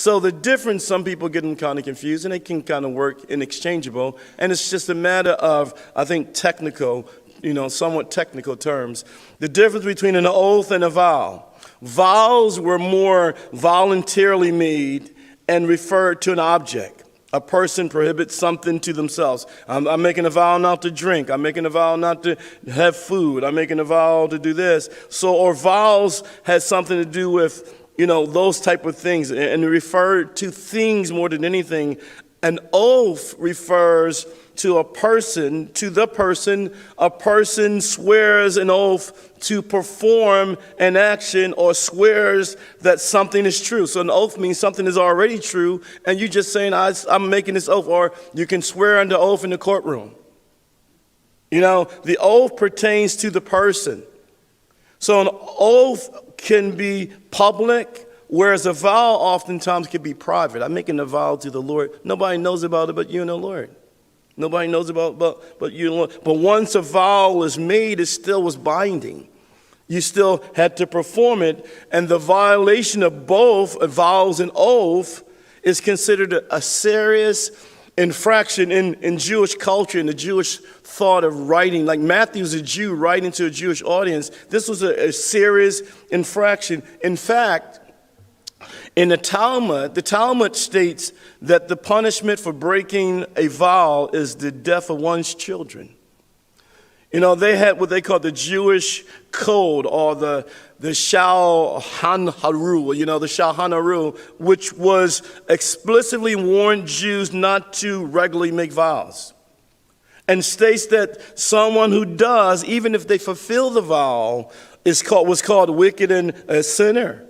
So the difference, some people get them kind of confused, and they can kind of work interchangeable. And it's just a matter of, I think, technical, somewhat technical terms. The difference between an oath and a vow. Vows were more voluntarily made and referred to an object. A person prohibits something to themselves. I'm making a vow not to drink. I'm making a vow not to have food. I'm making a vow to do this. Or vows had something to do with, those type of things, and refer to things more than anything. An oath refers to a person. A person swears an oath to perform an action or swears that something is true. So an oath means something is already true, and you're just saying, I'm making this oath, or you can swear under oath in the courtroom. The oath pertains to the person. So an oath can be public, whereas a vow oftentimes can be private. I'm making a vow to the Lord. Nobody knows about it but you and the Lord. Nobody knows about it but you and the Lord. But once a vow is made, it still was binding. You still had to perform it. And the violation of both vows and oath is considered a serious infraction in Jewish culture, in the Jewish thought of writing. Like Matthew's a Jew writing to a Jewish audience. This was a serious infraction. In fact, in the Talmud states that the punishment for breaking a vow is the death of one's children. They had what they call the Jewish code, or the Shulchan Aruch, which was explicitly warned Jews not to regularly make vows, and states that someone who does, even if they fulfill the vow, was called wicked and a sinner.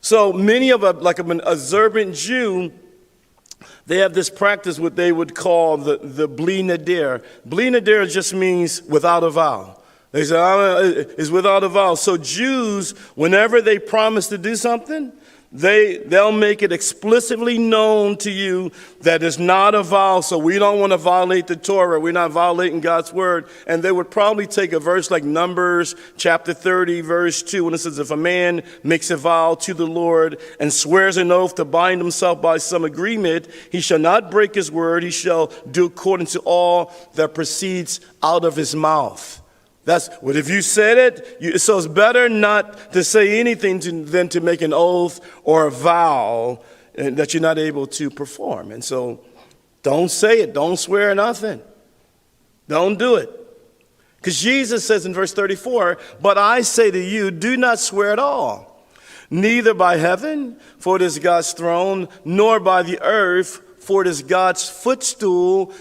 So many of an observant Jew, they have this practice, what they would call the Bli Nadir. Bli Nadir just means without a vow. They say, it's without a vow. So Jews, whenever they promise to do something, they'll make it explicitly known to you that it's not a vow, so we don't want to violate the Torah. We're not violating God's word. And they would probably take a verse like Numbers chapter 30, verse 2, when it says, if a man makes a vow to the Lord and swears an oath to bind himself by some agreement, he shall not break his word. He shall do according to all that proceeds out of his mouth. That's what, if you said it, so it's better not to say anything than to make an oath or a vow that you're not able to perform. And so don't say it. Don't swear nothing. Don't do it. Because Jesus says in verse 34, but I say to you, do not swear at all, neither by heaven, for it is God's throne, nor by the earth, for it is God's footstool.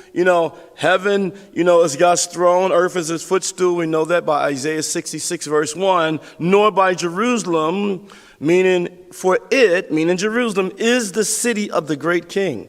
Heaven, is God's throne. Earth is his footstool. We know that by Isaiah 66, verse 1. Nor by Jerusalem, meaning Jerusalem is the city of the great king.